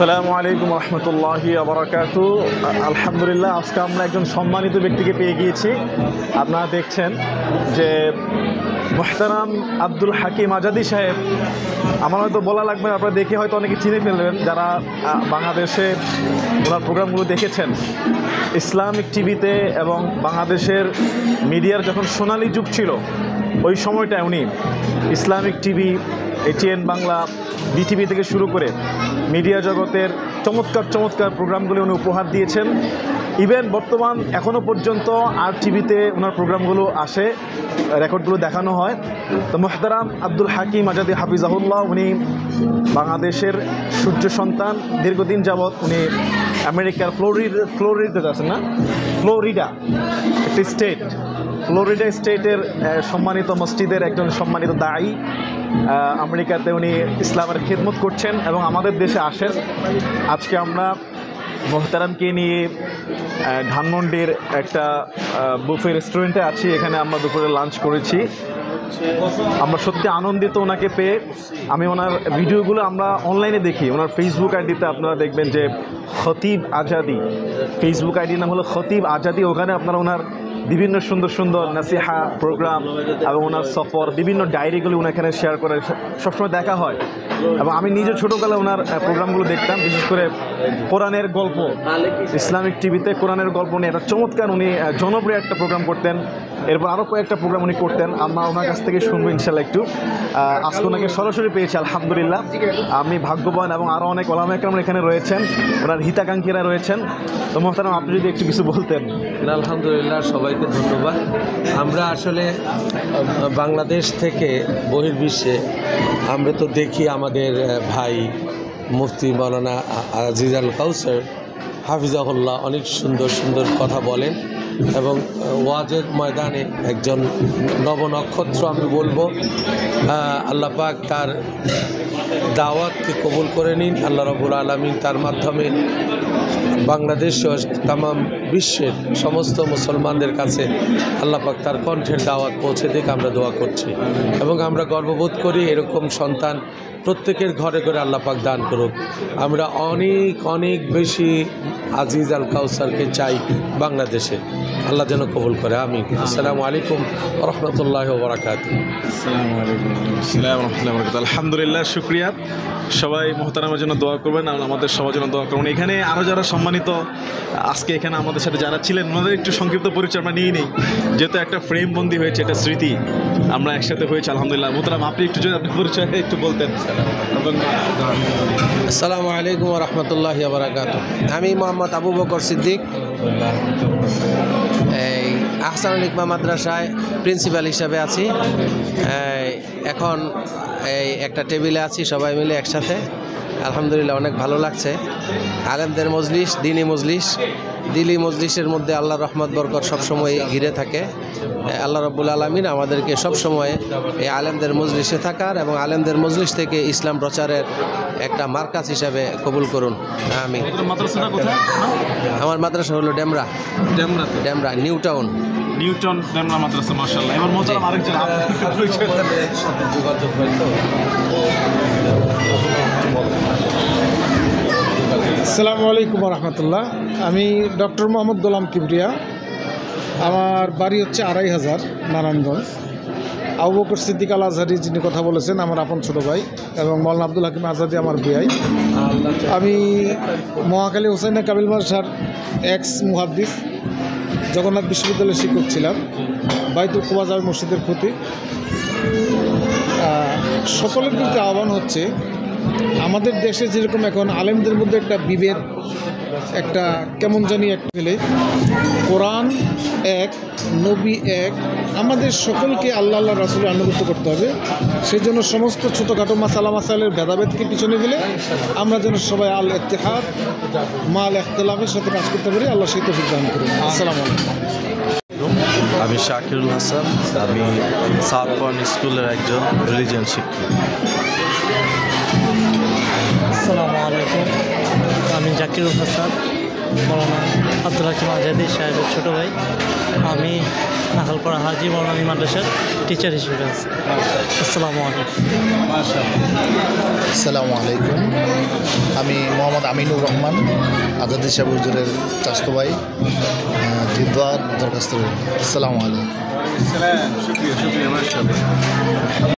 আসসালামু আলাইকুম রহমতুল্লাহি আবরাকাতু। আলহামদুলিল্লাহ, আজকে আমরা একজন সম্মানিত ব্যক্তিকে পেয়ে গিয়েছি। আপনারা দেখছেন যে মুহতারাম আব্দুল হাকিম আজাদি সাহেব। আমার হয়তো বলা লাগবে না, আপনারা দেখে হয়তো অনেকে চিনে ফেলবেন যারা বাংলাদেশে ওনার প্রোগ্রামগুলো দেখেছেন ইসলামিক টিভিতে, এবং বাংলাদেশের মিডিয়ার যখন সোনালি যুগ ছিল ওই সময়টায় উনি Islamic TV, ATN Bangla, BTV থেকে শুরু করে মিডিয়া জগতের চমৎকার চমৎকার প্রোগ্রামগুলি উনি উপহার দিয়েছেন। ইভেন বর্তমান এখনও পর্যন্ত আর টিভিতে ওনার প্রোগ্রামগুলো আসে, রেকর্ডগুলো দেখানো হয়। তো মুহতারাম আব্দুল হাকিম আজাদি হাফিজাহুল্লাহ, উনি বাংলাদেশের সূর্য সন্তান। দীর্ঘদিন যাবৎ উনি আমেরিকার ফ্লোরিডাতে আছেন না, ফ্লোরিডা একটি স্টেট, ফ্লোরিডা স্টেটের সম্মানিত মসজিদের একজন সম্মানিত দায়ী। আমেরিকাতে উনি ইসলামের খিদমত করছেন এবং আমাদের দেশে আসেন। আজকে আমরা মোহতারামকে নিয়ে ধানমন্ডির একটা বুফে রেস্টুরেন্টে আছি। এখানে আমরা দুপুরে লাঞ্চ করেছি। আমরা সত্যি আনন্দিত ওনাকে পেয়ে। আমি ওনার ভিডিওগুলো আমরা অনলাইনে দেখি, ওনার ফেসবুক আইডিতে আপনারা দেখবেন যে খতিব আজাদি, ফেসবুক আইডির নাম হলো খতিব আজাদি। ওখানে আপনারা ওনার বিভিন্ন সুন্দর সুন্দর নাসিহা প্রোগ্রাম এবং ওনার সফর, বিভিন্ন ডায়েরিগুলি উনি এখানে শেয়ার করে সবসময় দেখা হয়। এবং আমি নিজে ছোটোকালে ওনার প্রোগ্রামগুলো দেখতাম, বিশেষ করে কোরআনের গল্প, ইসলামিক টিভিতে কোরআনের গল্প নিয়ে একটা চমৎকার উনি জনপ্রিয় একটা প্রোগ্রাম করতেন। এরপর আরও কয়েকটা প্রোগ্রাম উনি করতেন। আমরা ওনার কাছ থেকে শুনবো ইনশাল্লাহ একটু। আজকে ওনাকে সরাসরি পেয়েছি, আলহামদুলিল্লাহ। আমি ভাগ্যবান, এবং আরও অনেক ওলামা একরাম এখানে রয়েছেন, ওনার হিতাকাঙ্ক্ষীরা রয়েছেন। তো মোহতারাম, আপনি যদি একটু কিছু বলতেন। আলহামদুলিল্লাহ, সবাইকে ধন্যবাদ। আমরা আসলে বাংলাদেশ থেকে বহির্বিশ্বে আমরা তো দেখি আমাদের ভাই মুফতি মাওলানা আজিজ আল কাউসার হাফিজাহুল্লাহ অনেক সুন্দর সুন্দর কথা বলেন, এবং ওয়াজের ময়দানে একজন নবনক্ষত্র আমি বলবো। আল্লাহ পাক তার দাওয়াতকে কবুল করে নিন। আল্লাহ রাব্বুল আলামিন তার মাধ্যমে বাংলাদেশ ও তামাম বিশ্বের সমস্ত মুসলমানদের কাছে আল্লাহ পাক তার কণ্ঠের দাওয়াত পৌঁছে দিক, আমরা দোয়া করছি। এবং আমরা গর্ববোধ করি এরকম সন্তান প্রত্যেকের ঘরে ঘরে আল্লাহ পাক দান করুক। আমরা অনেক অনেক বেশি আজিজ আল কাউসারকে চাই বাংলাদেশে, আল্লাহ যেন কবুল করে, আমিন। আসসালামু আলাইকুম রহমতুল্লাহ বারাকাতুহু। আসসালামু আলাইকুম রহমতুল্লাহ বারাকাতুহু। আলহামদুলিল্লাহ, শুক্রিয়া। সবাই মোহতারামের জন্য দোয়া করবেন আর আমাদের সবার জন্য দোয়া করবেন। এখানে আরও যারা সম্মানিত আজকে এখানে আমাদের সাথে যারা ছিলেন, ওনাদের একটু সংক্ষিপ্ত পরিচয় আমরা নিয়ে নিই, যেহেতু একটা ফ্রেম বন্দি হয়েছে, একটা স্মৃতি আমরা একসাথে হয়েছে। আলহামদুলিল্লাহ, মোহতারাম আপনি একটু যদি আপনার পরিচয় একটু বলতেন। আসসালামু আলাইকুম রহমতুল্লাহ বারাকাতুহু। আমি মোহাম্মদ আবু বকর সিদ্দিক, এই আহসানুল হিকমা মাদ্রাসায় প্রিন্সিপাল হিসাবে আছি। এখন এই একটা টেবিলে আছি সবাই মিলে একসাথে, আলহামদুলিল্লাহ অনেক ভালো লাগছে। আলেমদের মজলিস, দিনী মজলিস, দিনী মজলিসের মধ্যে আল্লাহর রহমত বরকত সবসময় ঘিরে থাকে। আল্লাহ রাব্বুল আলামিন আমাদেরকে সবসময় এই আলেমদের মজলিসে থাকার এবং আলেমদের মজলিস থেকে ইসলাম প্রচারের একটা মার্কাজ হিসাবে কবুল করুন, আমিন। আমার মাদ্রাসা হলো ডেমরা, নিউ টাউন ডেমরা মাদ্রাসা। মাশাআল্লাহ। এবার মোহতারাম আরেকজন আসসালামু আলাইকুম রহমতুল্লাহ। আমি ডক্টর মোহাম্মদ গোলাম কিবরিয়া। আমার বাড়ি হচ্ছে 2500 নারায়ণগঞ্জ। আবু বকর সিদ্দিক আল আজহারি যিনি কথা বলেছেন আমার আপন ছোটো ভাই, এবং মৌলানা আব্দুল হাকিম আজাদি আমার ভাই। আমি মহাখালী হোসেনে কাবিল মাদ্রাসার এক্স মুহাদ্দিস, জগন্নাথ বিশ্ববিদ্যালয়ের শিক্ষক ছিলাম, বাইতুল কুবা জামে মসজিদের খতিব। সকলের প্রতি আহ্বান হচ্ছে, আমাদের দেশে যেরকম এখন আলেমদের মধ্যে একটা বিভেদ, একটা কেমন জানি একটা ফেলে, কোরআন এক, নবী এক, আমাদের সকলকে আল্লাহ আল্লাহ রাসূলের আনুগত্য করতে হবে। সেই জন্য সমস্ত ছোটোখাটো মাসাইলের ভেদাভেদকে পিছনে ফেলে আমরা যেন সবাই আল ইত্তেহাদ মাল ইখতিলাফের সাথে কাজ করতে পারি। আল্লাহ সেই তৌফিক দান করুন। আসসালামু আলাইকুম। আমি শাকিরুল হাসান, আমি সাউথ পয়েন্ট স্কুলের একজন রিলিজিয়ান শিক্ষক। আসসালামু আলাইকুম, আমি জাকিরুল হাসান, মৌলানা আব্দুল হাকিম আজাদি সাহেবের ছোটো ভাই। আমি নাখালপাড়া হাজি মৌলানা মাদ্রাসার টিচার হিসেবে আছি। আসসালামু আলাইকুম। আসসালামু আলাইকুম। আমি মোহাম্মদ আমিনুর রহমান, আজাদি সাহেব হুজুরের চাচাতো ভাই। দোয়া দরখাস্ত। আসসালামু আলাইকুম।